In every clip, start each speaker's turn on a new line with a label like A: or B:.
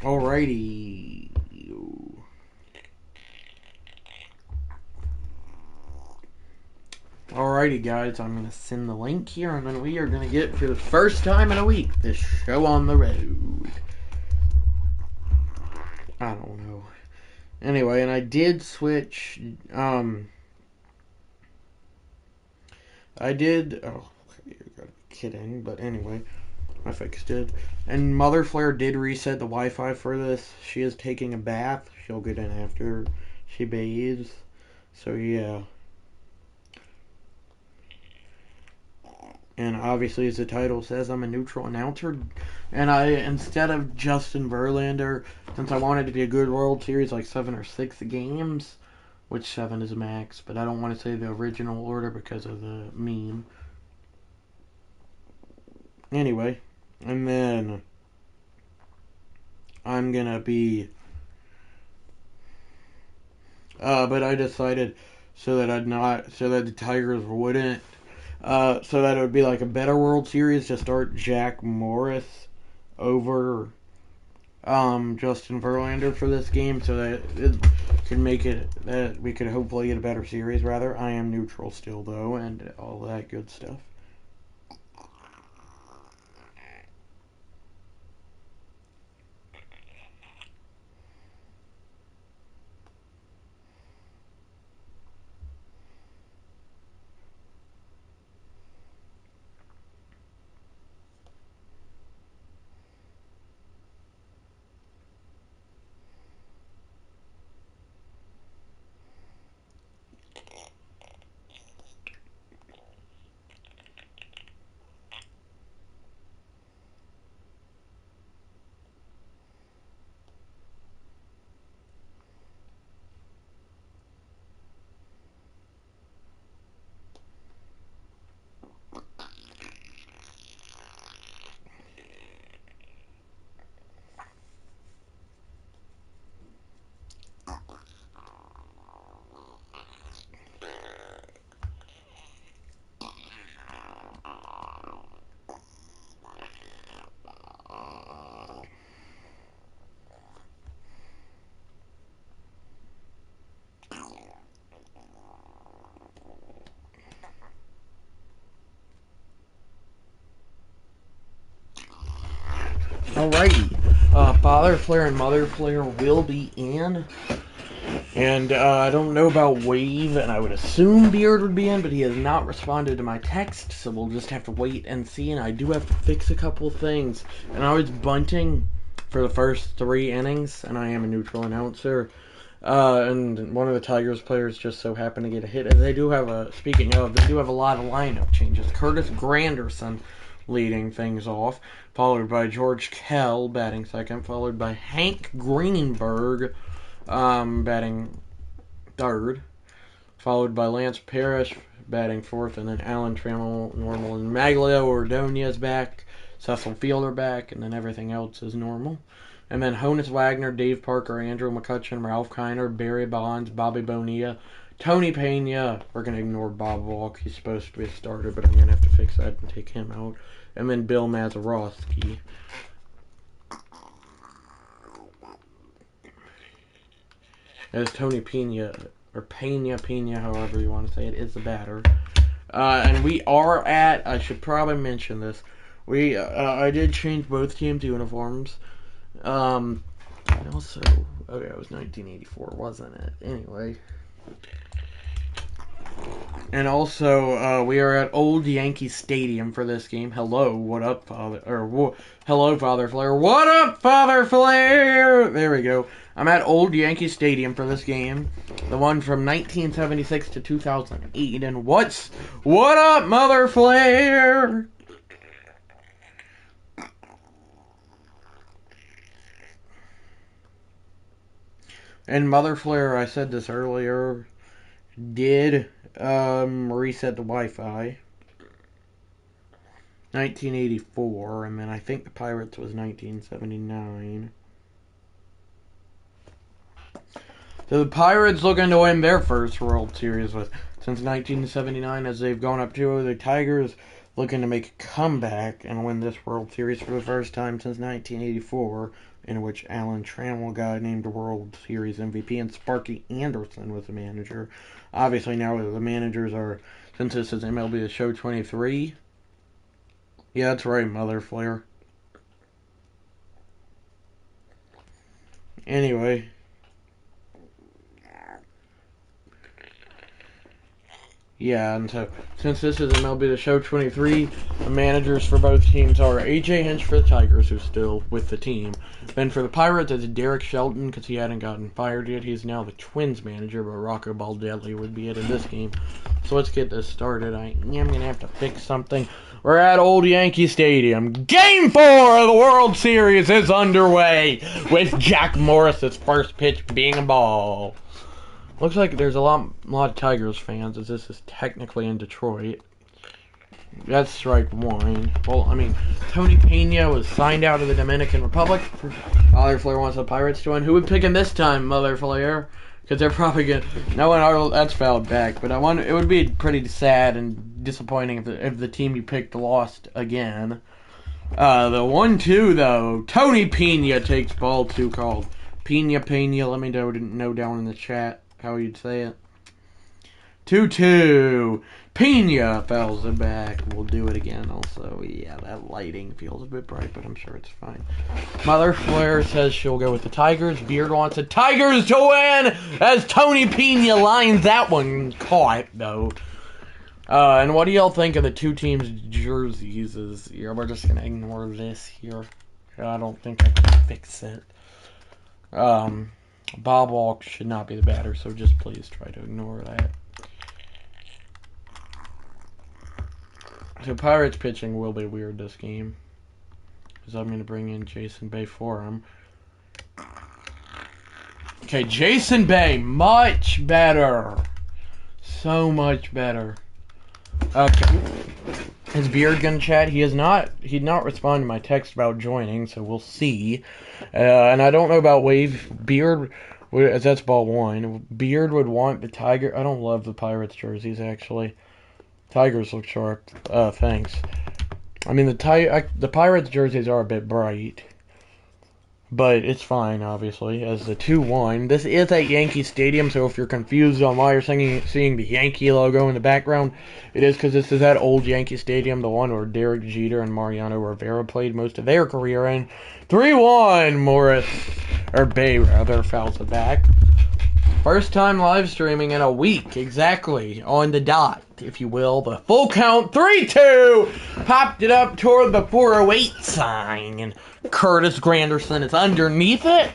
A: Alrighty. Alrighty, guys, I'm going to send the link here, and then we are going to get, for the first time in a week, this show on the road. I don't know. Anyway, and I did switch, I did, oh, you gotta be kidding, but anyway, I fixed it. And Mother Flare did reset the Wi-Fi for this. She is taking a bath. She'll get in after she bathes. So, yeah. And obviously, as the title says, I'm a neutral announcer. And instead of Justin Verlander, since I wanted it to be a good World Series, like 7 or 6 games, which 7 is max, but I don't want to say the original order because of the meme. Anyway, and then I'm gonna be, but I decided so that the Tigers wouldn't, so that it would be like a better World Series to start Jack Morris over Justin Verlander for this game, so that it could make it that we could hopefully get a better series. Rather, I am neutral still though, and all that good stuff. Alrighty, Father Flare and Mother Flare will be in, and I don't know about Wave, and I would assume Beard would be in, but he has not responded to my text, so we'll just have to wait and see, and I do have to fix a couple of things, and I was bunting for the first 3 innings, and I am a neutral announcer, and one of the Tigers players just so happened to get a hit, and they do have speaking of, they do have a lot of lineup changes. Curtis Granderson leading things off, followed by George Kell batting second, followed by Hank Greenberg batting third, followed by Lance Parrish batting fourth, and then Alan Trammell normal, and Maglio Ordonez back, Cecil Fielder back, and then everything else is normal. And then Honus Wagner, Dave Parker, Andrew McCutcheon, Ralph Kiner, Barry Bonds, Bobby Bonilla, Tony Pena. We're going to ignore Bob Walk. He's supposed to be a starter, but I'm going to have to fix that and take him out. And then Bill Mazeroski. As Tony Pena, or Pena, however you want to say it, is the batter. And we are at, I should probably mention this, I did change both teams' uniforms. And also, okay, it was 1984, wasn't it? Anyway. And also, we are at Old Yankee Stadium for this game. Hello, what up, hello, Father Flare. What up, Father Flare? There we go. I'm at Old Yankee Stadium for this game. The one from 1976 to 2008. And what up, Mother Flare? And Mother Flare, I said this earlier, did reset the Wi-Fi. 1984, and then I think the Pirates was 1979. So the Pirates looking to win their first World Series since 1979, as they've gone up to the Tigers. looking to make a comeback and win this World Series for the first time since 1984, in which Alan Trammell got named World Series MVP and Sparky Anderson was the manager. Obviously now the managers are, since this is MLB The Show 23. Yeah, that's right, Mother Flare. Anyway. Yeah, and so since this is MLB The Show 23, the managers for both teams are A.J. Hinch for the Tigers, who's still with the team. Then for the Pirates, it's Derek Shelton, because he hadn't gotten fired yet. He's now the Twins manager, but Rocco Baldelli would be it in this game. So let's get this started. I am going to have to fix something. We're at Old Yankee Stadium. Game 4 of the World Series is underway, with Jack Morris's first pitch being a ball. Looks like there's a lot of Tigers fans, as this is technically in Detroit. That's strike one. Well, I mean, Tony Pena was signed out of the Dominican Republic. Mother Flare wants the Pirates to win. Who would pick him this time, Mother Flare? Because they're probably going to... No one... That's fouled back. But it would be pretty sad and disappointing if the team you picked lost again. The 1-2, though. Tony Pena takes ball 2 called. Pena. Let me know down in the chat how you'd say it. 2-2. Pena fouls it back. We'll do it again also. Yeah, that lighting feels a bit bright, but I'm sure it's fine. Mother Flare says she'll go with the Tigers. Beard wants the Tigers to win as Tony Pena lines that one caught, though. And what do y'all think of the two teams' jerseys? We're just going to ignore this here. I don't think I can fix it. Bob Walk should not be the batter, so just please try to ignore that. So Pirates pitching will be weird this game, because I'm going to bring in Jason Bay for him. Okay, Jason Bay, much better. So much better. Okay. Is Beard going to chat? He'd not respond to my text about joining, so we'll see. And I don't know about Wave. Beard, as that's ball 1. Beard would want the Tiger. I don't love the Pirates jerseys, actually. Tigers look sharp. Thanks. I mean, the Pirates jerseys are a bit bright. But it's fine, obviously, as the 2-1. This is at Yankee Stadium, so if you're confused on why you're seeing the Yankee logo in the background, it is because this is at Old Yankee Stadium, the one where Derek Jeter and Mariano Rivera played most of their career in. 3-1, Bay fouls it back. First time live streaming in a week, exactly, on the dot, if you will. The full count, 3-2, popped it up toward the 408 sign, and Curtis Granderson is underneath it.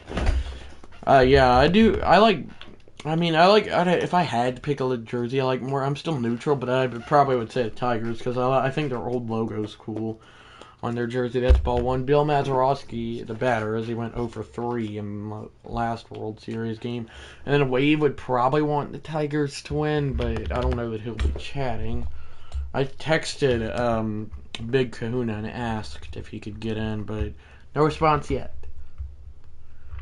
A: Yeah, if I had to pick a jersey, I like more, I'm still neutral, but I probably would say the Tigers, because I think their old logo's cool on their jersey. That's ball 1. Bill Mazeroski, the batter, as he went 0 for 3 in the last World Series game. And then Wade would probably want the Tigers to win, but I don't know that he'll be chatting. I texted Big Kahuna and asked if he could get in, but no response yet.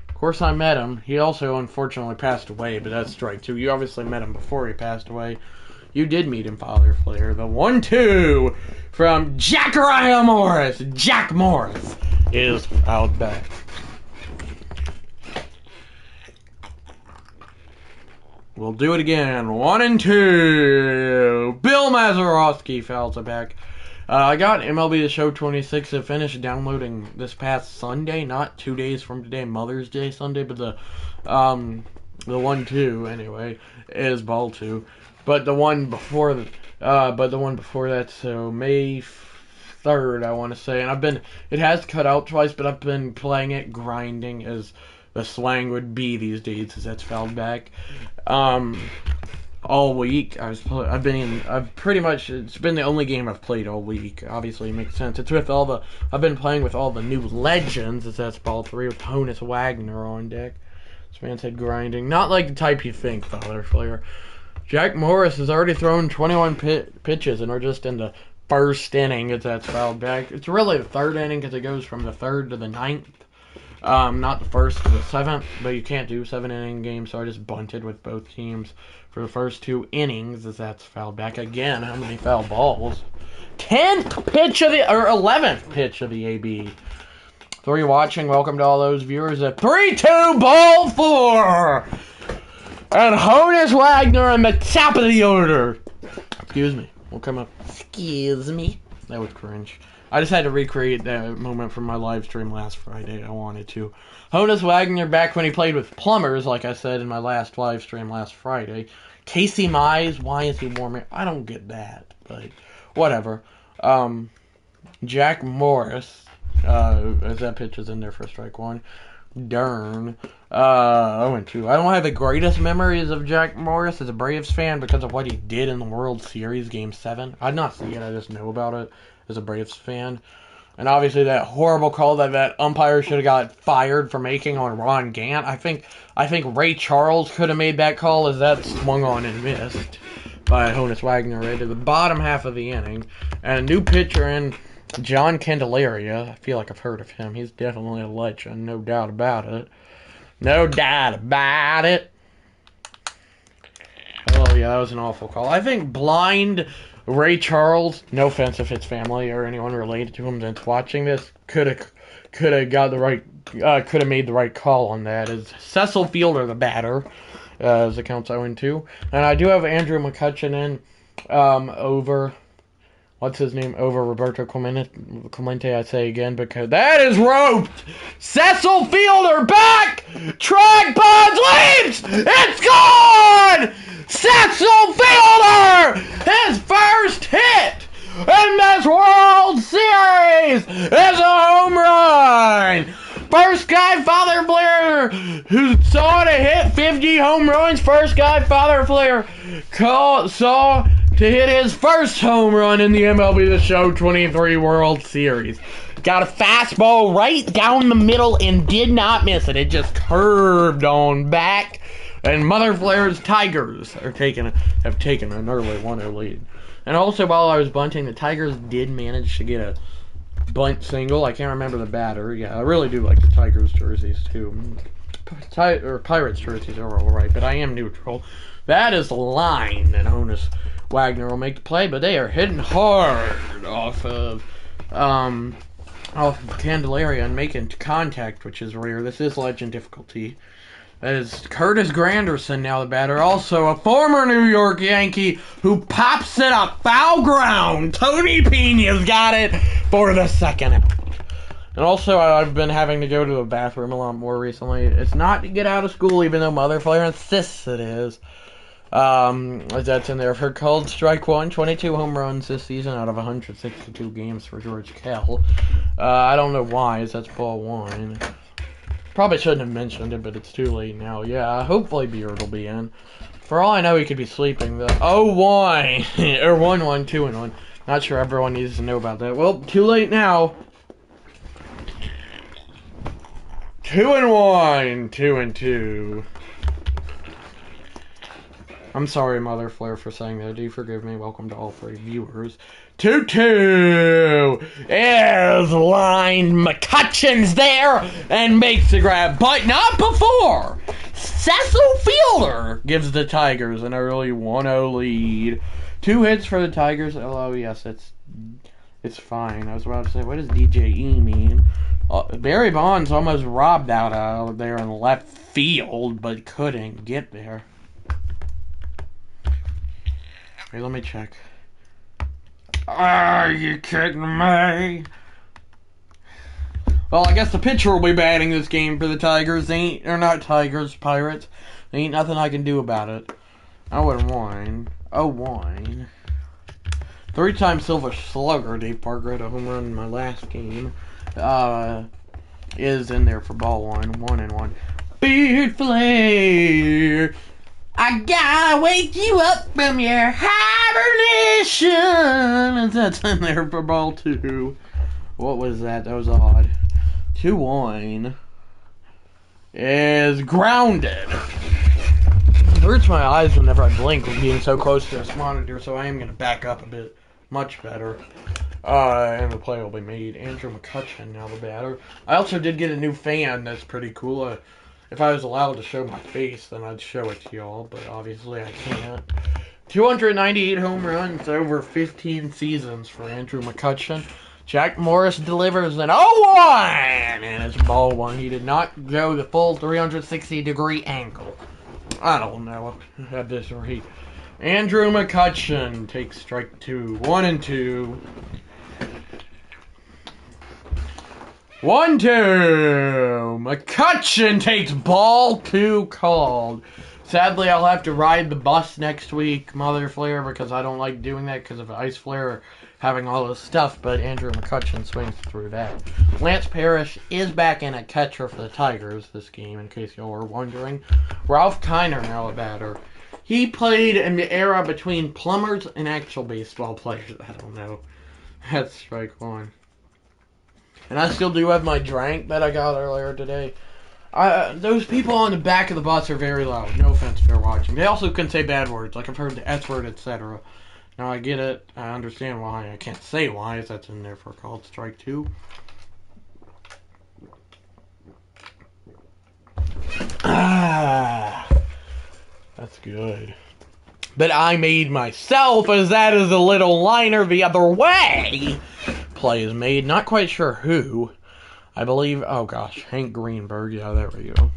A: Of course, I met him. He also, unfortunately, passed away, but that's strike 2. You obviously met him before he passed away. You did meet him, Father Flare. The 1-2 from Jacariah Morris. Jack Morris is out back. We'll do it again. 1-2. Bill Mazeroski fouls it back. I got MLB The Show 26 to finish downloading this past Sunday, not 2 days from today, Mother's Day Sunday, but the 1-2 anyway is ball 2. But the one before that, so May 3rd, I want to say, and it has cut out twice, but I've been playing it grinding, as the slang would be these days, as that's fouled back. All week, it's been the only game I've played all week. Obviously, it makes sense. It's with I've been playing with all the new legends, as that's ball 3, with Honus Wagner on deck. This man said grinding, not like the type you think, Father Flare. Jack Morris has already thrown 21 pitches, and we're just in the first inning as that's fouled back. It's really the third inning because it goes from the 3rd to the 9th. Not the 1st to the 7th, but you can't do 7-inning games, so I just bunted with both teams for the first 2 innings as that's fouled back. Again, how many foul balls? 10th pitch of the, or 11th pitch of the AB. For you watching, welcome to all those viewers at 3-2 ball 4. And Honus Wagner on the top of the order. Excuse me. We'll come up. Excuse me. That was cringe. I just had to recreate that moment from my live stream last Friday. I wanted to. Honus Wagner back when he played with Plumbers, like I said in my last live stream last Friday. Casey Mize, why is he warming? I don't get that, but whatever. Jack Morris, as that pitch is in there for strike one. Darn. 0-2. I don't have the greatest memories of Jack Morris as a Braves fan because of what he did in the World Series Game 7. I did not see it, I just know about it as a Braves fan. And obviously that horrible call that umpire should have got fired for making on Ron Gant. I think Ray Charles could have made that call as that swung on and missed by Honus Wagner right at the bottom half of the inning. And a new pitcher in John Candelaria. I feel like I've heard of him. He's definitely a legend, no doubt about it. No doubt about it. Oh, yeah, that was an awful call. I think blind Ray Charles, no offense if it's family or anyone related to him that's watching this, could have got the right, could have made the right call on that. Is Cecil Fielder the batter, as it counts 0-2. And I do have Andrew McCutcheon in over, what's his name, over Roberto Clemente, I say again, because that is roped! Cecil Fielder back! Track Pods leaps! It's gone! Cecil Fielder! His first hit in this World Series is a home run! First guy, Father Blair, who saw to hit 50 home runs. First guy, Father Blair, saw to hit his first home run in the MLB The Show 23 World Series. Got a fastball right down the middle and did not miss it. It just curved on back. And Mother Flair's Tigers have taken an early 1-0 lead. And also, while I was bunting, the Tigers did manage to get a bunt single. I can't remember the batter. Yeah, I really do like the Tigers jerseys, too. Pirates jerseys are all right, but I am neutral. That is the line that Honus Wagner will make the play, but they are hitting hard off of Candelaria and making contact, which is rare. This is legend difficulty. That is Curtis Granderson now the batter, also a former New York Yankee who pops it up foul ground. Tony Pena's got it for the second out. And also, I've been having to go to the bathroom a lot more recently. It's not to get out of school, even though Mother Flair insists it is. That's in there for called strike one. 22 home runs this season out of 162 games for George Kell. I don't know why, as that's ball one. Probably shouldn't have mentioned it, but it's too late now. Yeah, hopefully Beard will be in. For all I know, he could be sleeping. The 0-1, or 1-1, 2-1. Not sure everyone needs to know about that. Well, too late now. 2-1, 2-2. I'm sorry, Mother Flair, for saying that. Do forgive me. Welcome to all 3 viewers. 2-2 is lined. McCutcheon's there and makes the grab, but not before. Cecil Fielder gives the Tigers an early 1-0 lead. 2 hits for the Tigers. Oh, yes, it's fine. I was about to say, what does DJE mean? Barry Bonds almost robbed out there in left field, but couldn't get there. Wait, let me check. Are you kidding me? Well, I guess the pitcher will be batting this game for the Tigers. Pirates. There ain't nothing I can do about it. I wouldn't mind. 0-1. 3-time Silver Slugger, Dave Parker had a home run in my last game. Is in there for ball one. 1-1. Beard Flair, I gotta wake you up from your hibernation. And that's in there for ball 2. What was that? That was odd. 2-1 is grounded. It hurts my eyes whenever I blink with being so close to this monitor, so I am going to back up a bit. Much better. And the play will be made. Andrew McCutcheon now the batter. I also did get a new fan that's pretty cool. If I was allowed to show my face, then I'd show it to y'all, but obviously I can't. 298 home runs over 15 seasons for Andrew McCutchen. Jack Morris delivers an 0-1, and it's ball one. He did not go the full 360-degree angle. I don't know at this rate. Andrew McCutchen takes strike two. 1-2. 1-2. McCutchen takes ball two called. Sadly, I'll have to ride the bus next week, Mother Flare, because I don't like doing that because of Ice Flare having all this stuff, but Andrew McCutchen swings through that. Lance Parrish is back in at catcher for the Tigers this game, in case y'all were wondering. Ralph Kiner now a batter. He played in the era between plumbers and actual baseball players. I don't know. That's strike one. And I still do have my drink that I got earlier today. Those people on the back of the bus are very loud. No offense if they're watching. They also can say bad words, like I've heard the S word, etc. Now I get it. I understand why. I can't say why, if that's in there for called strike two. That's good. But I made myself, as that is a little liner the other way. Play is made. Not quite sure who. I believe, oh gosh, Hank Greenberg. Yeah, there we go.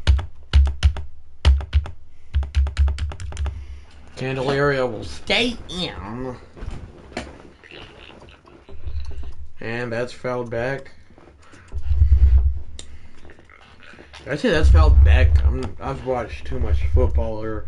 A: Candelaria will stay in. And that's fouled back. Did I say that's fouled back? I've watched too much football or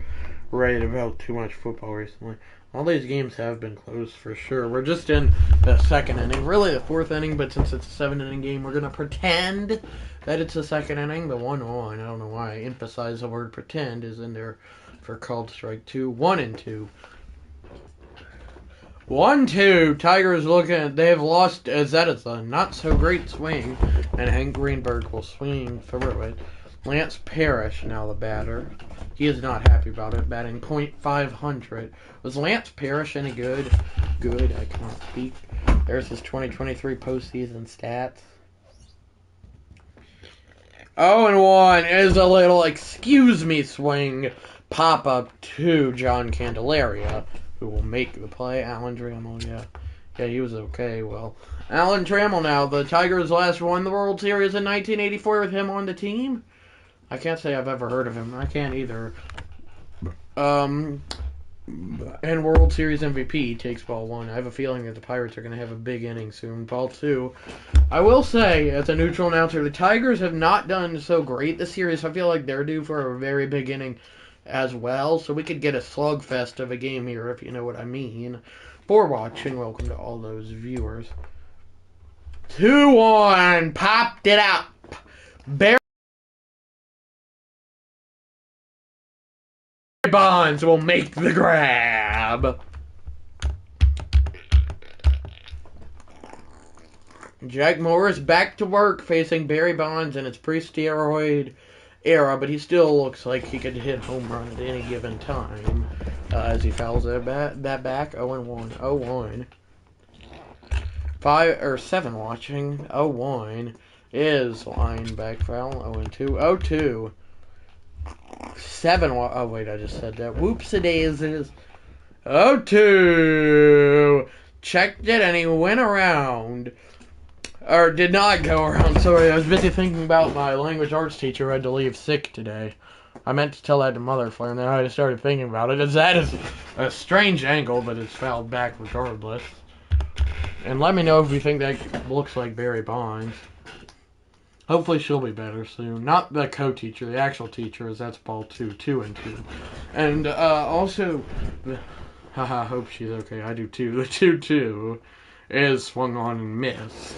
A: read about too much football recently. All these games have been close for sure. We're just in the second inning. Really the fourth inning, but since it's a 7-inning game, we're going to pretend that it's the second inning. The 1-1, I don't know why I emphasize the word pretend, is in there for called strike two. 1-2. 1-2. Tigers looking, they have lost, as that is a not so great swing, and Hank Greenberg will swing through it. Lance Parrish now the batter. He is not happy about it, batting .500. Was Lance Parrish any good? Good, I cannot speak. There's his 2023 postseason stats. 0-1 is a little excuse me swing pop up to John Candelaria, who will make the play. Alan Trammell, yeah, he was okay. Well, Alan Trammell now. The Tigers last won the World Series in 1984 with him on the team. I can't say I've ever heard of him. I can't either. And World Series MVP takes ball one. I have a feeling that the Pirates are going to have a big inning soon. Ball two. I will say, as a neutral announcer, the Tigers have not done so great this series. I feel like they're due for a very big inning as well. So we could get a slugfest of a game here, if you know what I mean. For watching, welcome to all those viewers. 2-1. Popped it up. Barry Bonds will make the grab. Jack Morris back to work facing Barry Bonds in its pre-steroid era, but he still looks like he could hit home run at any given time as he fouls that back. 0-1. 0-1. 7 watching. 0-1 is line back foul. 0-2. 0-2. 7. Oh, wait, I just said that. Whoopsie-daisies. 0-2. Checked it, and he went around. Or did not go around. Sorry, I was busy thinking about my language arts teacher who had to leave sick today. I meant to tell that to Mother Flare, and then I just started thinking about it. As that is a strange angle, but it's fouled back regardless. And let me know if you think that looks like Barry Bonds. Hopefully she'll be better soon. Not the co-teacher, the actual teacher, as that's ball 2. 2-2. And also, haha, hope she's okay. I do too. The 2-2 is swung on and missed.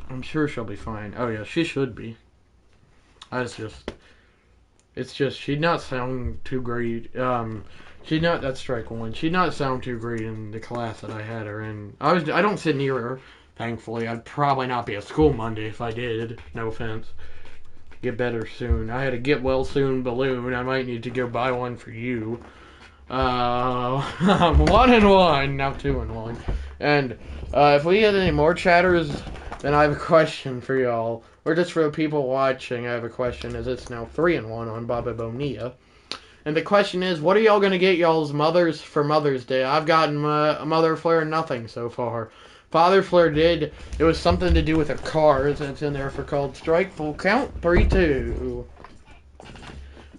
A: I'm sure she'll be fine. Oh yeah, she should be. It's just she'd not sound too great. That's strike one. She'd not sound too great in the class that I had her in. I don't sit near her, thankfully. I'd probably not be at school Monday if I did. No offense. Get better soon. I had a get well soon balloon. I might need to go buy one for you. 1-1. Now 2-1. And if we get any more chatters, then I have a question for y'all. Or just for the people watching, I have a question. As it's now 3-1 on Baba Bonilla. And the question is, what are y'all going to get y'all's mothers for Mother's Day? I've gotten Mother Flair nothing so far. Father Flair did. It was something to do with a car. That's in there for called strike. Full count. 3-2.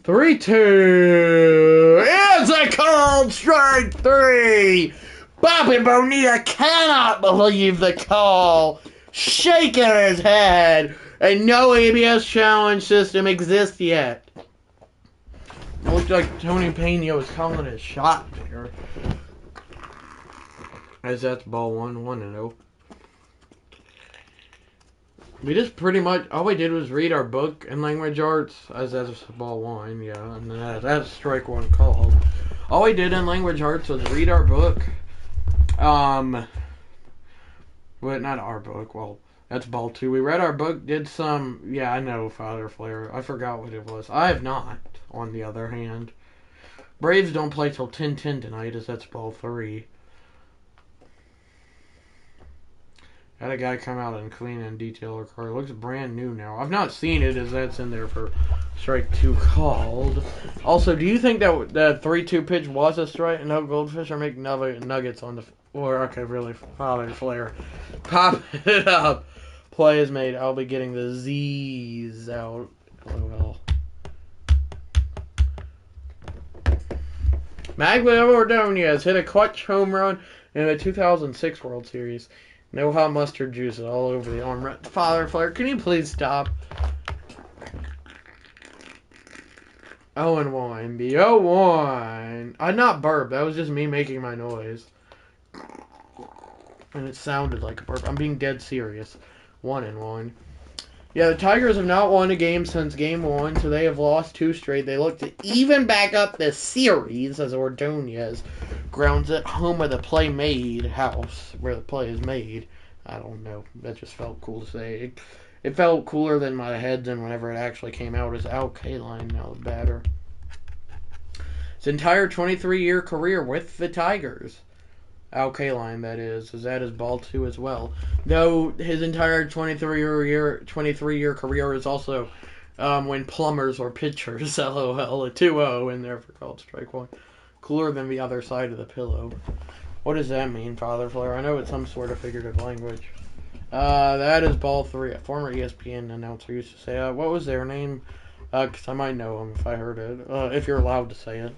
A: 3-2. It's a called strike 3. Bobby Bonilla cannot believe the call. Shaking his head. And no ABS challenge system exists yet. It looked like Tony Pena was calling his shot there. As that's ball 1-0. We just pretty much, all we did was read our book in language arts, as that's ball 1, yeah, and then that's strike 1 called. All we did in language arts was read our book. Well, not our book, well, that's ball 2. We read our book, did some, yeah, I know, Father Flair. I forgot what it was. I have not, on the other hand. Braves don't play till 10-10 tonight, as that's ball 3. Had a guy come out and clean and detail her car. It looks brand new now. I've not seen it, as that's in there for strike 2 called. Also, do you think that the 3-2 pitch was a strike? And no goldfish are making nuggets on the floor? Okay, really, Father Flair. Pop it up. Play is made. I'll be getting the Z's out. Oh well. Magglio Ordonez hit a clutch home run in the 2006 World Series. No hot mustard juice all over the arm. Father Flair, can you please stop? 0-1. The 0-1. I not burp. That was just me making my noise. And it sounded like a burp. I'm being dead serious. 1-1. Yeah, the Tigers have not won a game since game 1, so they have lost 2 straight. They look to even back up this series as Ordonez grounds it home of the play made house, where the play is made. I don't know. That just felt cool to say. It felt cooler than my head than whenever it actually came out as Al Kaline, now the batter. His entire 23-year career with the Tigers. Al Kaline, that is that is ball 2 as well. Though his entire 23-year career is also when plumbers or pitchers, LOL, a 2-0 in there for called strike 1. Cooler than the other side of the pillow. What does that mean, Father Flair? I know it's some sort of figurative language. That is ball 3. A former ESPN announcer used to say, what was their name? Because I might know them if I heard it. If you're allowed to say it.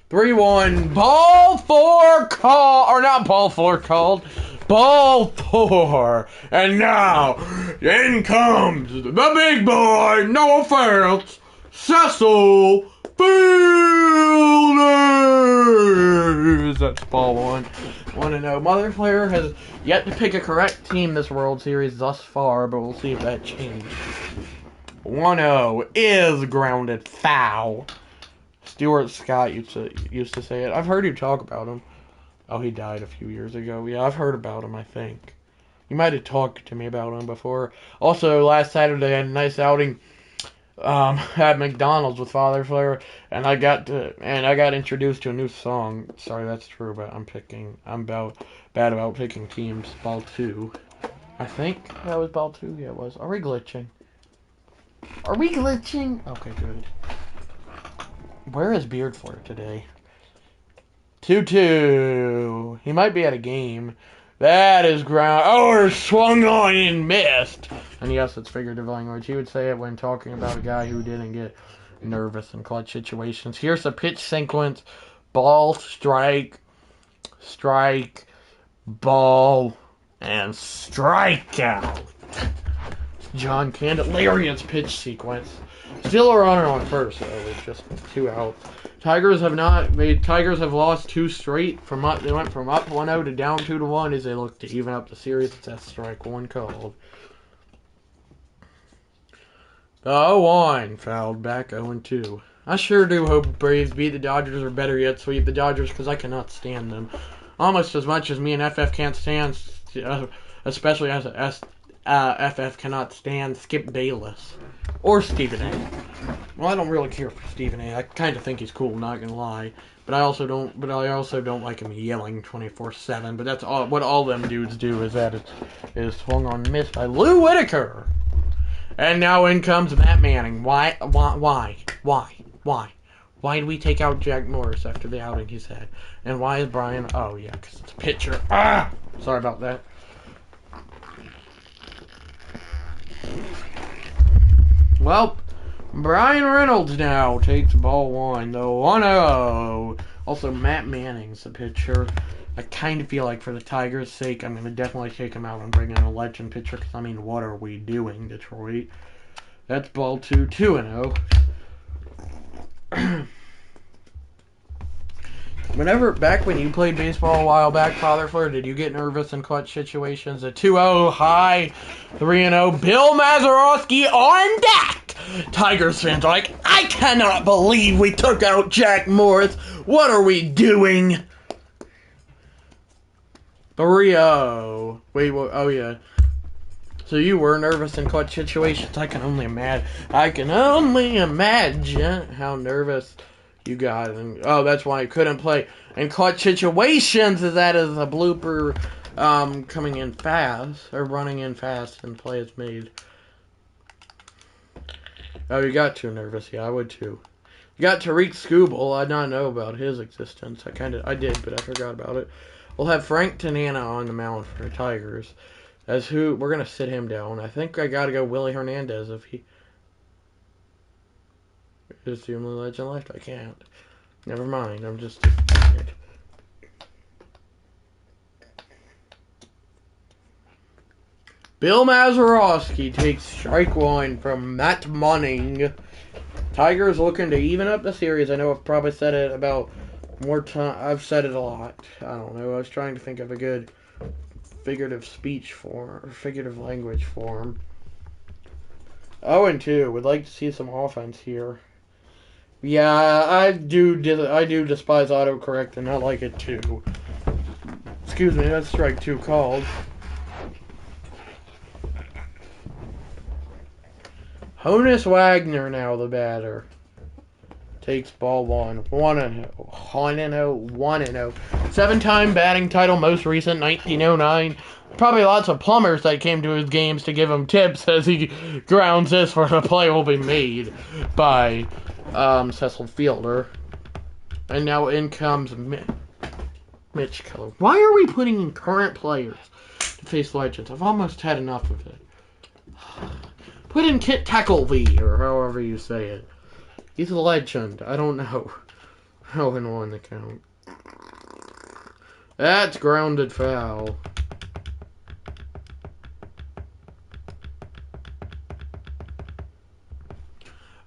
A: 3-1. Ball 4 call. Or not ball 4 called. Ball 4. And now, in comes the big boy, no offense, Cecil Fielders. That's ball 1. 1-0. Mother Flair has yet to pick a correct team this World Series thus far, but we'll see if that changes. 1-0 is grounded foul. Stuart Scott used to say it. I've heard you talk about him. Oh, he died a few years ago. Yeah, I've heard about him, I think. You might have talked to me about him before. Also, last Saturday I had a nice outing at McDonald's with Father Flair, and I got introduced to a new song. Sorry, that's true, but I'm bad about picking teams. Ball 2. I think that was ball 2. Yeah, it was. Are we glitching? Okay, good. Where is Beard Flair today? 2-2. He might be at a game. That is ground. Oh, swung on and missed. And yes, it's figurative language. He would say it when talking about a guy who didn't get nervous in clutch situations. Here's a pitch sequence. Ball, strike, ball, and strikeout. John Candelarian's pitch sequence. Still a runner on first, though, with just 2 outs. Tigers have lost 2 straight. They went from up 1-0 to down 2-1 as they look to even up the series. It's that strike 1 called. 0-1 fouled back 0-2. I sure do hope Braves beat the Dodgers, or better yet, sweep the Dodgers, because I cannot stand them almost as much as me and FF can't stand, especially as FF cannot stand Skip Bayless. Or Stephen A. Well, I don't really care for Stephen A. I kind of think he's cool, not gonna lie. But I also don't like him yelling 24/7. But that's what all them dudes do is swung on and missed by Lou Whitaker. And now in comes Matt Manning. Why? Why did we take out Jack Morris after the outing he's had? And why is Brian... Oh, yeah, because it's a pitcher. Ah! Sorry about that. Well, Brian Reynolds now takes ball 1. The 1-0. Also, Matt Manning's the pitcher. I kind of feel like for the Tigers' sake, I'm going to definitely take him out and bring in a legend pitcher. Because, I mean, what are we doing, Detroit? That's ball 2. 2-0. Back when you played baseball a while back, Father Fleur, did you get nervous in clutch situations? A 2-0 high, 3-0. Bill Mazeroski on deck! Tigers fans are like, I cannot believe we took out Jack Morris. What are we doing? 3-0. Wait, what? Oh, yeah. So you were nervous in clutch situations. I can only imagine how nervous you got. And, oh, that's why I couldn't play in clutch situations. That is a blooper coming in fast, or running in fast, and play is made. Oh, you got too nervous. Yeah, I would too. You got Tariq Skubal. I did not know about his existence. I did, but I forgot about it. We'll have Frank Tanana on the mound for the Tigers. We're going to sit him down. I think I got to go Willie Hernandez if he is the only legend left. I can't. Never mind. I'm just it. Bill Mazeroski takes strike 1 from Matt Manning. Tigers looking to even up the series. I know I've probably said it about more time. I've said it a lot. I don't know. I was trying to think of a good figurative speech form, or figurative language form. 0-2. Would like to see some offense here. Yeah, I do despise autocorrect, and I like it too. Excuse me, that's strike 2 called. Honus Wagner now the batter. Takes ball 1. 1-0. 1-0. 7-time batting title, most recent, 1909. Probably lots of plumbers that came to his games to give him tips as he grounds this for the play will be made by Cecil Fielder. And now in comes Mitch Keller. Why are we putting in current players to face legends? I've almost had enough of it. Put in Kit Tackleby, or however you say it. He's a legend. I don't know. 0-1 the count. That's grounded foul.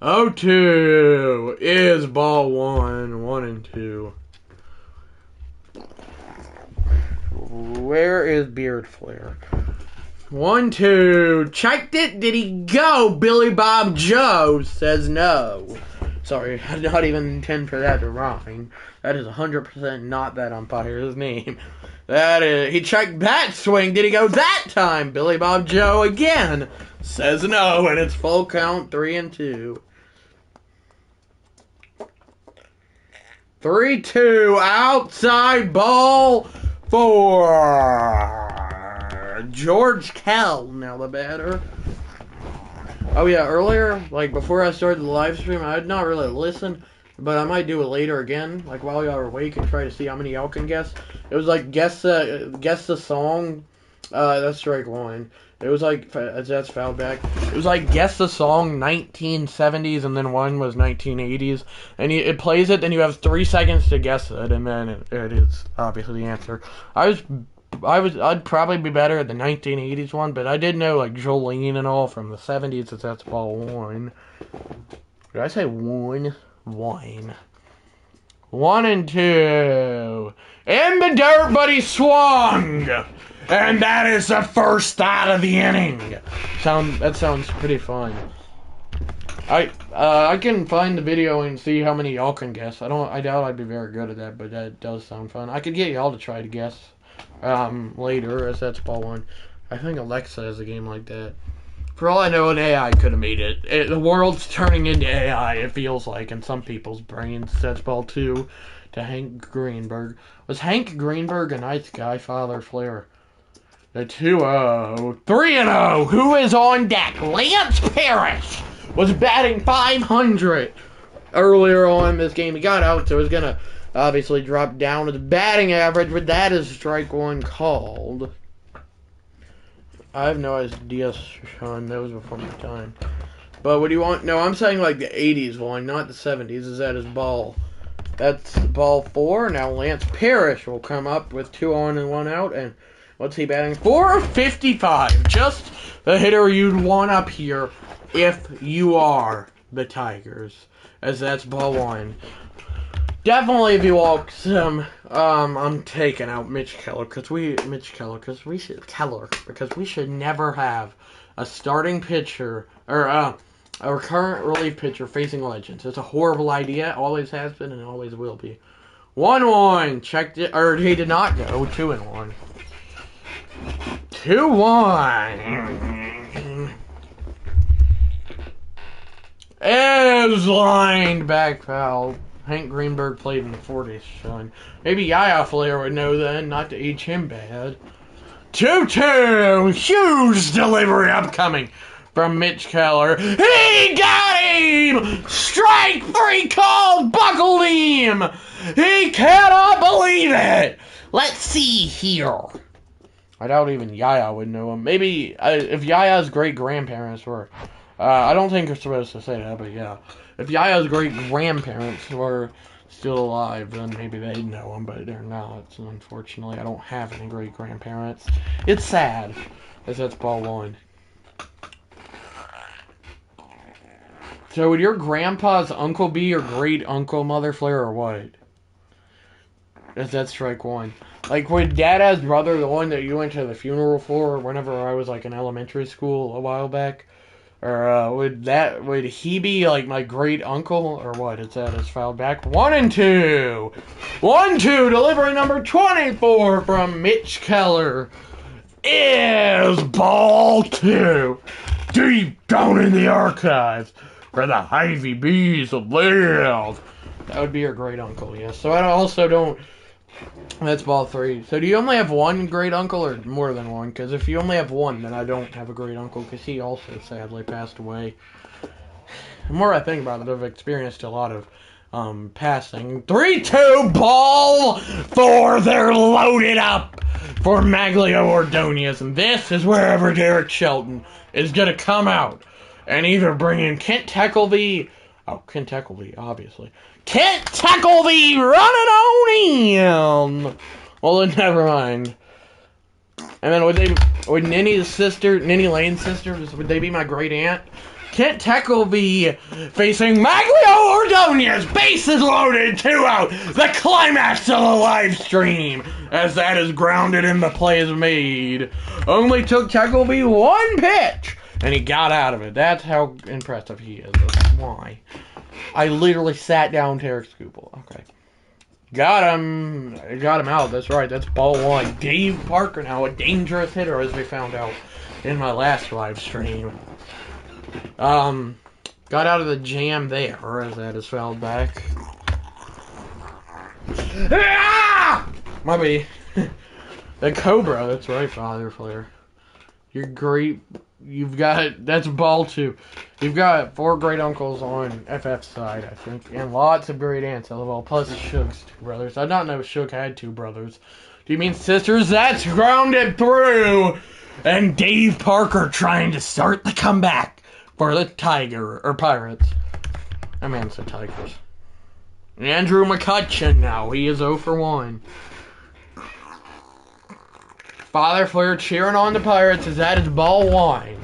A: Oh, 2 is ball 1. 1-2. Where is Beard Flare? 1-2. Checked it. Did he go? Billy Bob Joe says no. Sorry, I did not even intend for that to rhyme. That is 100% not that umpire's name. He checked bat swing. Did he go that time? Billy Bob Joe again says no, and it's full count 3-2. 3-2 outside ball for George Kell, now the batter. Oh yeah, earlier, like before I started the live stream, I had not really listened, but I might do it later again, like while y'all are awake, and try to see how many y'all can guess. It was like guess the song. That's strike 1. It was like that's fouled back. It was like guess the song 1970s, and then one was 1980s, and it plays it. Then you have 3 seconds to guess it, and then it is obviously the answer. I'd probably be better at the 1980s one, but I did know like Jolene and all from the 70s, since that's ball 1. Did I say 1? 1. 1-2. In the dirt, but he swung! And that is the first out of the inning. That sounds pretty fun. I can find the video and see how many y'all can guess. I doubt I'd be very good at that, but that does sound fun. I could get y'all to try to guess later, as that's ball 1. I think Alexa has a game like that. For all I know, an AI could have made it. The world's turning into AI, it feels like, in some people's brains. That's ball 2 to Hank Greenberg. Was Hank Greenberg a nice guy, Father Flair? The 2-0. 3-0. Who is on deck? Lance Parrish was batting .500. earlier on in this game. He got out, so he's going to obviously drop down to the batting average, but that is strike one called. I have no idea, Sean. That was before my time. But what do you want? No, I'm saying like the 80s one, not the 70s. Is that his ball? That's ball 4. Now Lance Parrish will come up with 2 on and 1 out. And what's he batting for? 55. Just the hitter you'd want up here if you are the Tigers. As that's ball 1. Definitely if he walks him, I'm taking out Mitch Keller because we should never have a starting pitcher or a current relief pitcher facing legends. It's a horrible idea. Always has been and always will be. 1-1. Checked it, or he did not go. 2-1. 2-1. Is lined back foul. Hank Greenberg played in the 40s, Sean. Maybe Yaya Flair would know then, not to age him bad. 2-2. Huge delivery upcoming from Mitch Keller. He got him! Strike 3 called, buckled him! He cannot believe it! Let's see here. I doubt even Yaya would know him. Maybe if Yaya's great-grandparents were... I don't think you're supposed to say that, but yeah. If Yaya's great-grandparents were still alive, then maybe they'd know him, but they're not. So unfortunately, I don't have any great-grandparents. It's sad, as that's ball 1. So would your grandpa's uncle be your great-uncle, Mother Flair, or what? As that's strike 1. Like, would Dada's brother, the one that you went to the funeral for whenever I was, like, in elementary school a while back... Or would he be like my great uncle or what? It's that is fouled back. 1-2. 1-2. Delivery number 24 from Mitch Keller is ball 2. Deep down in the archives where the Ivy Bees live. That would be your great uncle, yes. So I also don't. That's ball 3. So do you only have one great uncle or more than one? Because if you only have one, then I don't have a great uncle because he also sadly passed away. The more I think about it, I've experienced a lot of passing. 3-2 ball 4. They're loaded up for Maglio Ordonez. And this is wherever Derek Shelton is going to come out and either bring in Kent Teckleby. Oh, Kent Teckleby, obviously. Kent Teckleby running on in. Well, then never mind. And then would Ninny Lane's sister, would they be my great aunt? Kent Teckleby facing Maglio Ordonez. Bases loaded, 2 out. The climax of the live stream, as that is grounded and the play is made. Only took Teckleby 1 pitch, and he got out of it. That's how impressive he is. That's why. I literally sat down Tarek Scoopel. Okay. Got him out. That's right. That's ball 1. Dave Parker now, a dangerous hitter, as we found out in my last live stream. Got out of the jam there, as that is fouled back. Ah! My bad. The Cobra. That's right, Father Flair. You're great. That's ball 2. You've got 4 great uncles on FF's side, I think, and lots of great aunts, LOL, plus Suge's 2 brothers. I did not know Suge had 2 brothers. Do you mean sisters? That's grounded through! And Dave Parker trying to start the comeback for the Pirates. I mean, it's the Tigers. Andrew McCutcheon now, he is 0 for 1. Father Flair cheering on the Pirates as that is ball 1.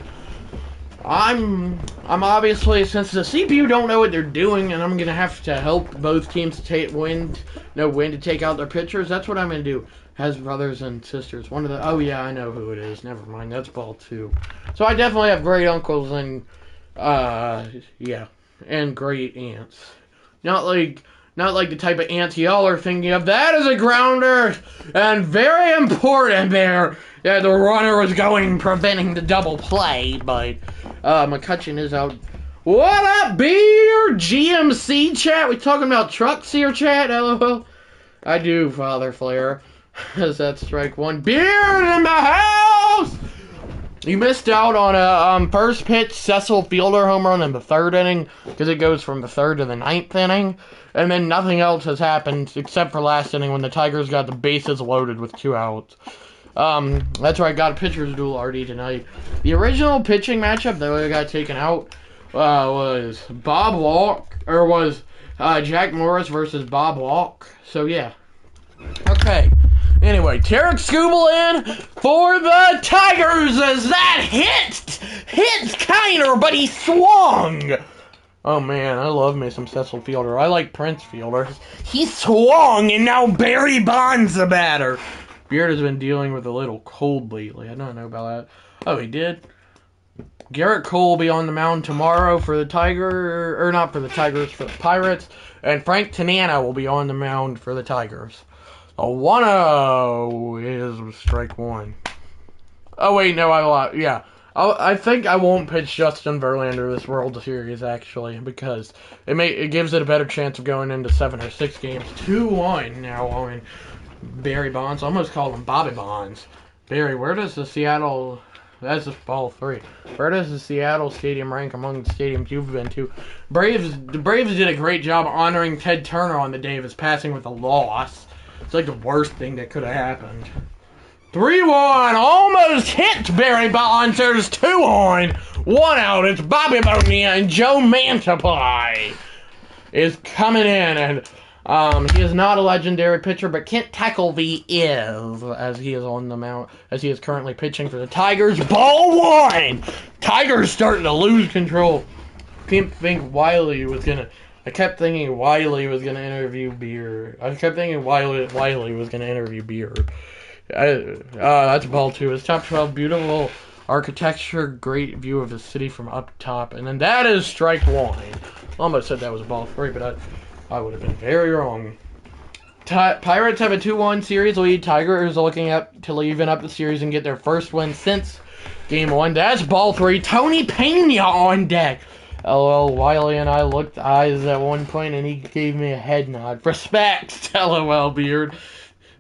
A: I'm obviously, since the CPU don't know what they're doing, and I'm gonna have to help both teams know when to take out their pitchers. That's what I'm gonna do. Has brothers and sisters. Oh yeah, I know who it is. Never mind. That's ball 2. So I definitely have great uncles and yeah, and great aunts. Not like the type of aunts y'all are thinking of. That is a grounder, and very important there. Yeah, the runner was preventing the double play, but McCutcheon is out. What up, beer? GMC chat? We talking about trucks here, chat? LOL. I do, Father Flair. As that strike 1. Beard in the house! You missed out on a first pitch Cecil Fielder home run in the third inning because it goes from the third to the ninth inning, and then nothing else has happened except for last inning when the Tigers got the bases loaded with 2 outs. That's right, got a pitcher's duel already tonight. The original pitching matchup that got taken out was Jack Morris versus Bob Walk. So yeah. Okay. Anyway, Tarek Skubal in for the Tigers as that hits Kiner, but he swung. Oh man, I love me some Cecil Fielder. I like Prince Fielder. He swung, and now Barry Bonds the batter. Beard has been dealing with a little cold lately. I don't know about that. Oh, he did? Garrett Cole will be on the mound tomorrow for the not for the Tigers, for the Pirates. And Frank Tanana will be on the mound for the Tigers. A 1-0 is strike one. Oh, wait, no, I lied. Yeah. I think I won't pitch Justin Verlander this World Series, actually, because it gives it a better chance of going into 7 or 6 games. 2-1 now on Barry Bonds. I almost called him Bobby Bonds. Barry, where does the Seattle... That's just ball 3. Where does the Seattle Stadium rank among the stadiums you've been to? The Braves did a great job honoring Ted Turner on the day of his passing with a loss. It's like the worst thing that could have happened. 3-1, almost hit Barry Bonds. There's 2 on, 1 out. It's Bobby Bonilla and Joe Mantiply is coming in, and he is not a legendary pitcher, but Kent Tekulve is, as he is on the mound, as he is currently pitching for the Tigers. Ball 1. Tigers starting to lose control. I kept thinking Wiley was gonna interview Beard. That's ball 2. It's top 12. Beautiful architecture, great view of the city from up top, and then that is strike 1. Almost said that was ball 3, but I would have been very wrong. Pirates have a 2-1 series lead. Tigers are looking to even up the series and get their first win since Game 1. That's ball 3. Tony Pena on deck. LOL, Wiley and I looked eyes at one point, and he gave me a head nod. Respect, LOL, Beard.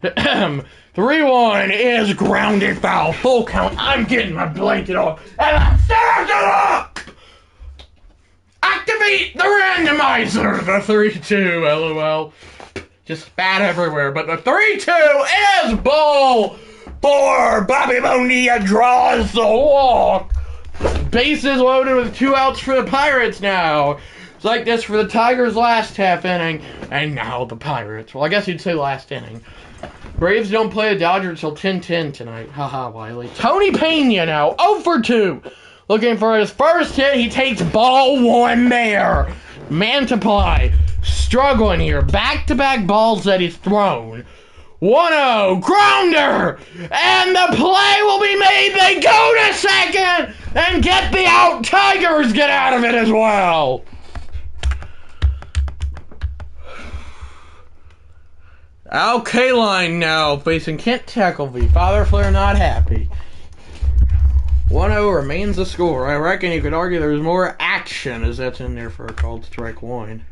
A: 3-1 is grounded foul. Full count. I'm getting my blanket off, and I'm starting to look! Activate the randomizer! The 3-2, LOL. Just spat everywhere, but the 3-2 is ball 4. Bobby Bonilla draws the walk. Bases loaded with 2 outs for the Pirates now. It's like this for the Tigers last half inning, and now the Pirates. Well, I guess you'd say last inning. Braves don't play the Dodgers till 10-10 tonight. Haha, Wiley. Tony Pena now, 0 for 2. Looking for his first hit. He takes ball 1 there. Mantiply struggling here. Back-to-back balls that he's thrown. 1-0, grounder, and the play will be made. They go to second and get the out. Tigers get out of it as well. Al Kaline now facing Kent Tekulve. Father Flair not happy. 1-0 remains the score. I reckon you could argue there's more action as that's in there for a called strike 1.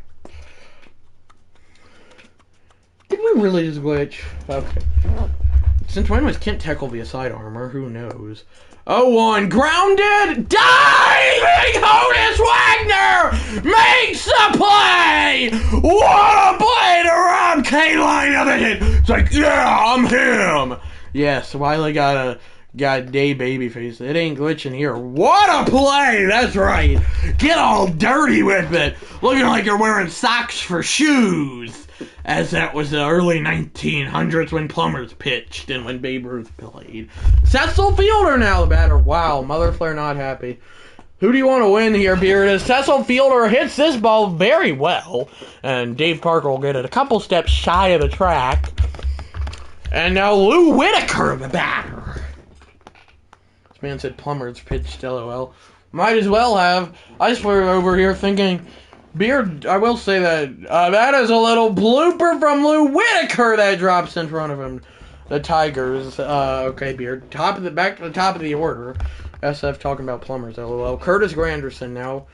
A: Did we really just glitch? Okay. Since when was Kent Tekulve a sidearmer? Who knows? 0-1. Grounded! Diving! Honus Wagner makes the play! What a play to rob Kaline of it! It's like, yeah, I'm him! Yes, Wiley got day babyface. It ain't glitching here. What a play! That's right. Get all dirty with it. Looking like you're wearing socks for shoes. As that was the early 1900s when plumbers pitched and when Babe Ruth played. Cecil Fielder now the batter. Wow, Mother Flair not happy. Who do you want to win here, Beard? As Cecil Fielder hits this ball very well. And Dave Parker will get it a couple steps shy of the track. And now Lou Whitaker the batter. This man said plumbers pitched, LOL. Might as well have. I swear over here thinking... Beard, I will say that that is a little blooper from Lou Whitaker that drops in front of him. The Tigers. Okay, Beard. Back to the top of the order. SF talking about plumbers, LOL. Curtis Granderson now.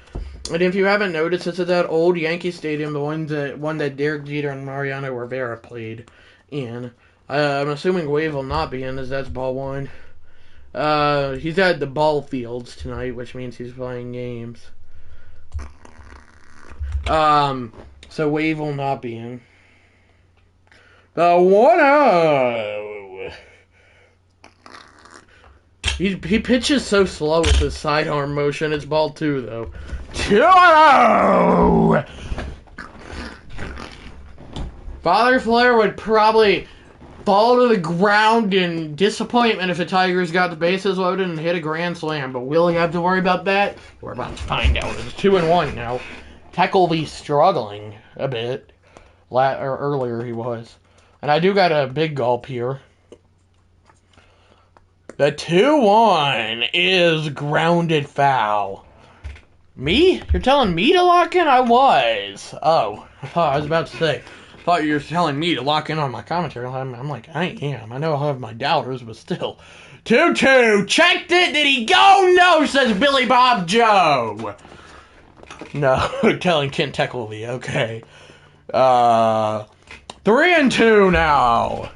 A: And if you haven't noticed, this is that old Yankee Stadium, the one that Derek Jeter and Mariano Rivera played in. I'm assuming Wave will not be in, as that's ball 1. He's at the ball fields tonight, which means he's playing games. So Wave will not be in. The 1-0. He pitches so slow with his sidearm motion. It's ball 2, though. 2-0. Father Flair would probably fall to the ground in disappointment if the Tigers got the bases loaded and hit a grand slam. But will he have to worry about that? We're about to find out. It's 2-1 now. Teckelby's struggling a bit. Earlier he was. And I do got a big gulp here. The 2-1 is grounded foul. Me? You're telling me to lock in? I was. Oh, I was about to say. Thought you were telling me to lock in on my commentary. I'm like, I am. I know I'll have my doubters, but still. 2-2. Checked it. Did he go? No, says Billy Bob Joe. No, telling Kent Teckelby. Okay. 3-2 now.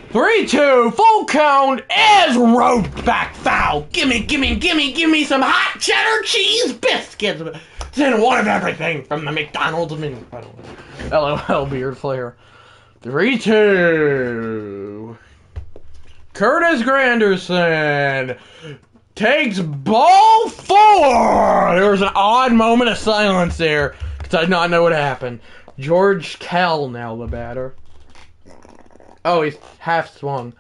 A: 3-2. Full count is roped back foul. Gimme some hot cheddar cheese biscuits. It's in one of everything from the McDonald's menu. I don't know. LOL, Beard Flair. 3-2. Curtis Granderson takes ball 4. There was an odd moment of silence there because I did not know what happened. George Kell now the batter. Oh, he's half swung.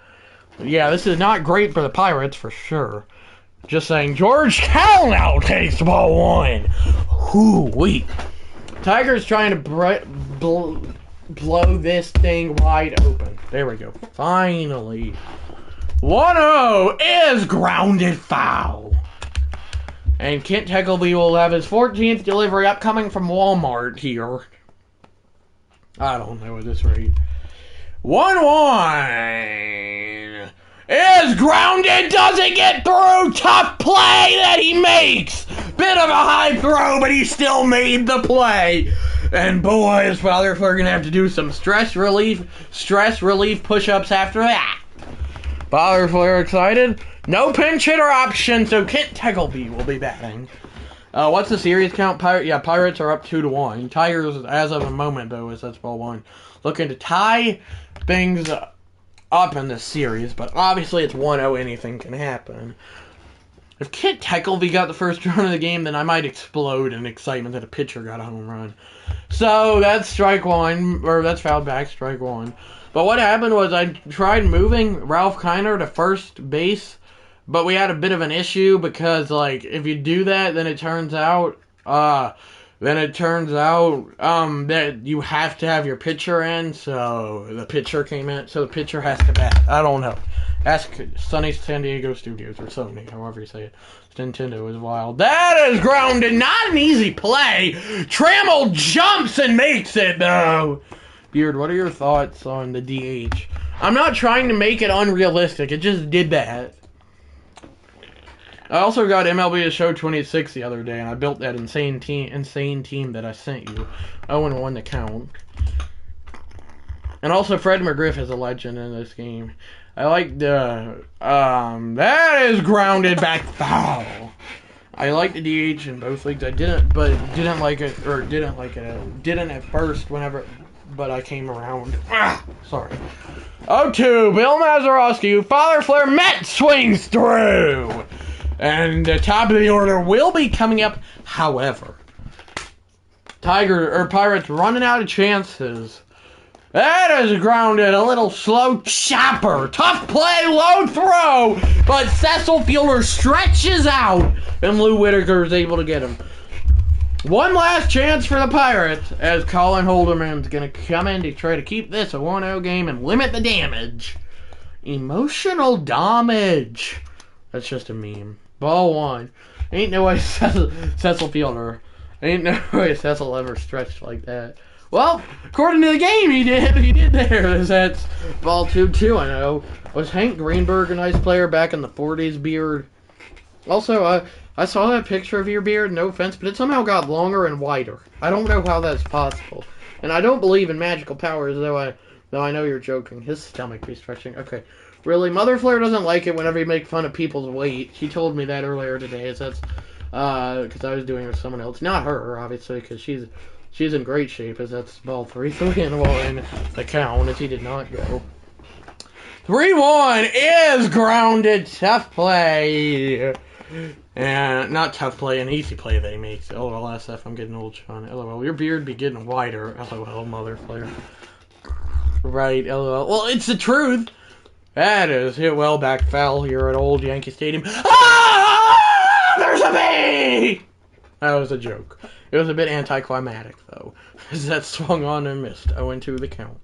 A: Yeah, this is not great for the Pirates for sure. Just saying, George Kell now takes ball 1. Hoo-wee. Tigers trying to blow this thing wide open. There we go. Finally. 1-0 is grounded foul. And Kent Teckelby will have his 14th delivery upcoming from Walmart here. I don't know at this rate. 1-1 is grounded, doesn't get through. Tough play that he makes. Bit of a high throw, but he still made the play. And boys, Father Flair gonna have to do some stress relief push-ups after that. Father Flair excited. No pinch hitter option, so Kent Teckelby will be batting. What's the series count? Pirates are up 2-1. Tigers, as of the moment, though, that's ball 1. Looking to tie things up in this series, but obviously it's 1-0. Anything can happen. If Kent Teckelby got the first run of the game, then I might explode in excitement that a pitcher got a home run. So that's strike 1, or that's fouled back, strike 1. But what happened was I tried moving Ralph Kiner to first base, but we had a bit of an issue because, like, if you do that, then it turns out that you have to have your pitcher in, so the pitcher came in, so the pitcher has to bat. I don't know. Ask Sunny San Diego Studios, or Sony, however you say it. Nintendo is wild. That is grounded, not an easy play. Trammell jumps and makes it, though. Beard, what are your thoughts on the DH? I'm not trying to make it unrealistic, it just did that. I also got MLB The Show 26 the other day, and I built that insane team that I sent you. 0-1 to count. And also, Fred McGriff is a legend in this game. I like the, that is grounded back foul. I like the DH in both leagues. I didn't like it at first but I came around. Sorry. 0-2, Bill Mazeroski, Father Flair Met swings through. And the top of the order will be coming up, however. Pirates running out of chances. That is grounded, a little slow chopper. Tough play, low throw. But Cecil Fielder stretches out, and Lou Whitaker is able to get him. One last chance for the Pirates, as Colin Holderman's going to come in to try to keep this a 1-0 game and limit the damage. Emotional damage. That's just a meme. Ball 1. Ain't no way Cecil Fielder. Ain't no way Cecil ever stretched like that. Well, according to the game, he did. He did there. That's ball 2-2, I know. Was Hank Greenberg a nice player back in the 40s, Beard? Also, I saw that picture of your beard, no offense, but it somehow got longer and wider. I don't know how that's possible. And I don't believe in magical powers, though I No, I know you're joking. His stomach be stretching. Okay. Really, Mother Flare doesn't like it whenever you make fun of people's weight. She told me that earlier today. So that's because I was doing it with someone else. Not her, obviously, because she's in great shape. As that's ball 3-3 in the count, as he did not go. 3-1 is grounded. Tough play. And not tough play, an easy play that he makes. LOL, SF, I'm getting old, Sean. LOL, your beard be getting wider. LOL, Mother Flare. Right, LOL. Well, it's the truth. That is hit well back foul here at Old Yankee Stadium. Ah! There's a bee! That was a joke. It was a bit anticlimactic, though, as that swung on and missed. 0-2 the count.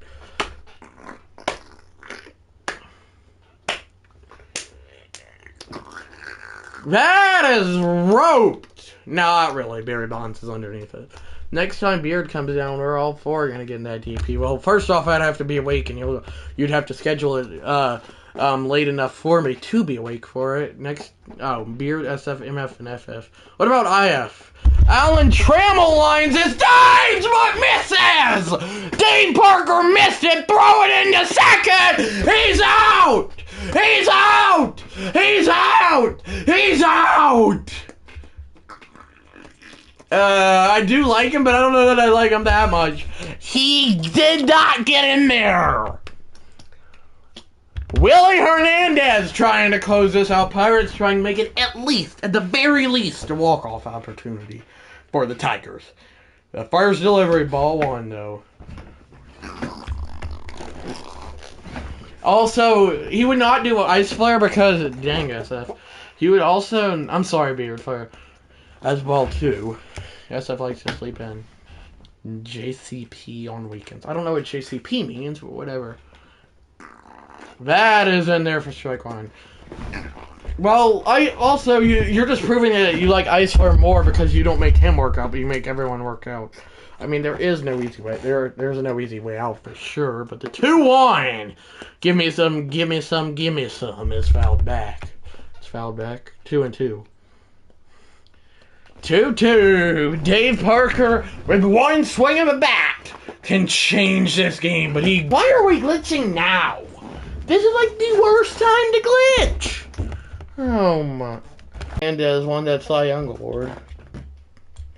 A: That is roped! No, not really. Barry Bonds is underneath it. Next time Beard comes down, we're all four going to get in that DP. Well, first off, I'd have to be awake, and you'd have to schedule it late enough for me to be awake for it. Next, Beard, SF, MF, and FF. What about IF? Alan Trammell lines his dives, but misses! Dane Parker missed it, throw it into second! He's out! He's out! He's out! He's out! I do like him, but I don't know that I like him that much. He did not get in there. Willie Hernandez trying to close this out. Pirates trying to make it at the very least, a walk-off opportunity for the Tigers. The first delivery, ball 1, though. Also, he would not do an ice flare because, dang SF. He would also, I'm sorry, Beard Flare. That's ball 2. SF likes to sleep in. JCP on weekends. I don't know what JCP means, but whatever. That is in there for strike 1. Well, you're just proving that you like Ice Flare more because you don't make him work out, but you make everyone work out. I mean, there is no easy way. There's no easy way out for sure, but the 2-1, give me some is fouled back. It's fouled back. 2-2. 2-2. Dave Parker, with one swing of a bat, can change this game, but why are we glitching now? This is like the worst time to glitch. Oh my. And as won that Cy Young Award.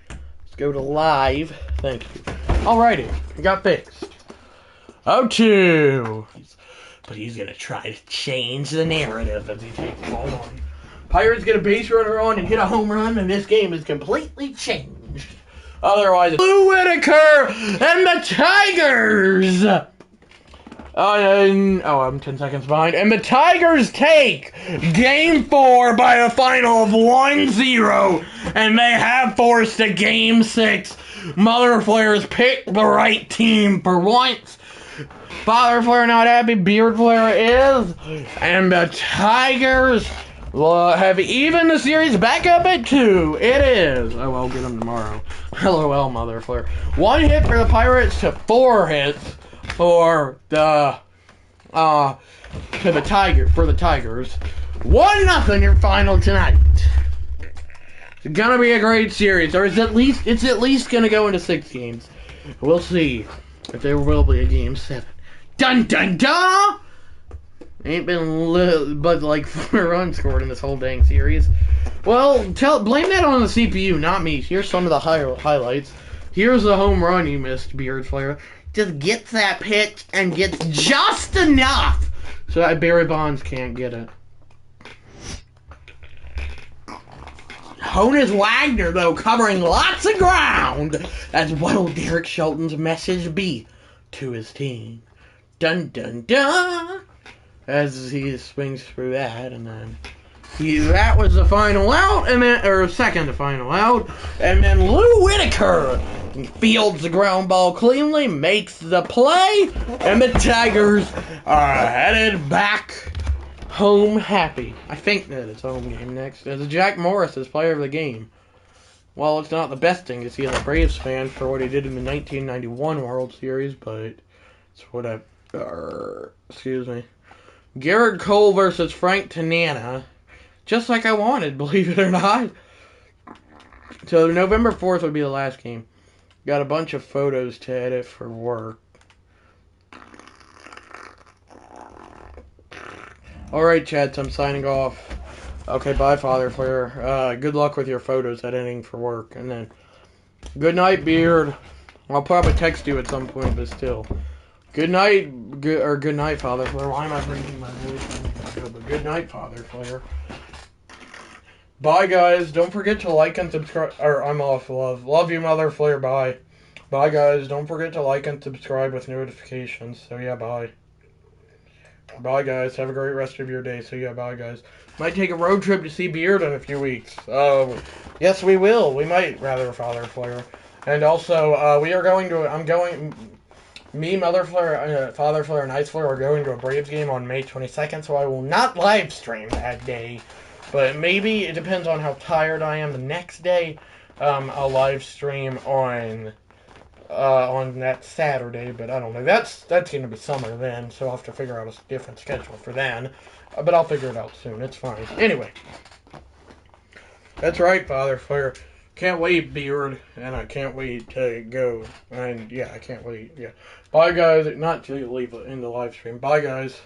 A: Let's go to live. Thank you. Alrighty, it got fixed. 0-2. But he's gonna try to change the narrative as he takes the ball on. Pirates get a base runner on and hit a home run, and this game is completely changed. Otherwise, Lou Whitaker and the Tigers. I'm 10 seconds behind. And the Tigers take Game 4 by a final of 1-0. And they have forced a Game 6. Mother Flares picked the right team for once. Father Flare not happy. Beard Flare is. And the Tigers have even the series back up at 2. It is. Oh, I'll get them tomorrow. LOL, Mother Flare. 1 hit for the Pirates to 4 hits for the Tigers. 1-0 your final tonight. It's gonna be a great series, or it's at least gonna go into 6 games. We'll see if there will be a game 7. Dun dun dun! Ain't been but like 4 runs scored in this whole dang series. Well, blame that on the CPU, not me. Here's some of the highlights. Here's the home run you missed, Beard Flare. Just gets that pitch and gets just enough so that Barry Bonds can't get it. Honus Wagner, though, covering lots of ground. That's what'll Derek Shelton's message be to his team. Dun dun dun! As he swings through that, and then that was the final out, or second to final out, and then Lou Whitaker fields the ground ball cleanly, makes the play, and the Tigers are headed back home happy. I think that it's home game next. As Jack Morris is player of the game. Well, it's not the best thing to see as a Braves fan for what he did in the 1991 World Series, but it's whatever. Excuse me. Garrett Cole versus Frank Tanana. Just like I wanted, believe it or not. So November 4th would be the last game. Got a bunch of photos to edit for work. Alright, chats, I'm signing off. Okay, bye, Father Flair. Good luck with your photos editing for work. And then, good night, Beard. I'll probably text you at some point, but still. Good night, good night, Father Flair. Why am I breaking my voice? But good night, Father Flair. Bye, guys. Don't forget to like and subscribe. Or, I'm off, love. Love you, Mother Flair. Bye. Bye, guys. Don't forget to like and subscribe with notifications. So, yeah, bye. Bye, guys. Have a great rest of your day. So, yeah, bye, guys. Might take a road trip to see Beard in a few weeks. Yes, we will. We might, rather, Father Flair. And also, we are going to, me, Mother Flair, Father Flair, and Ice Flair are going to a Braves game on May 22nd, so I will not live stream that day. But maybe, it depends on how tired I am the next day, I'll live stream on that Saturday, but I don't know. That's going to be summer then, so I'll have to figure out a different schedule for then. But I'll figure it out soon. It's fine. Anyway. That's right, Father Flair. Can't wait, Beard, and I can't wait to go. And, yeah, I can't wait. Yeah. Bye, guys. Not to leave in the live stream. Bye, guys.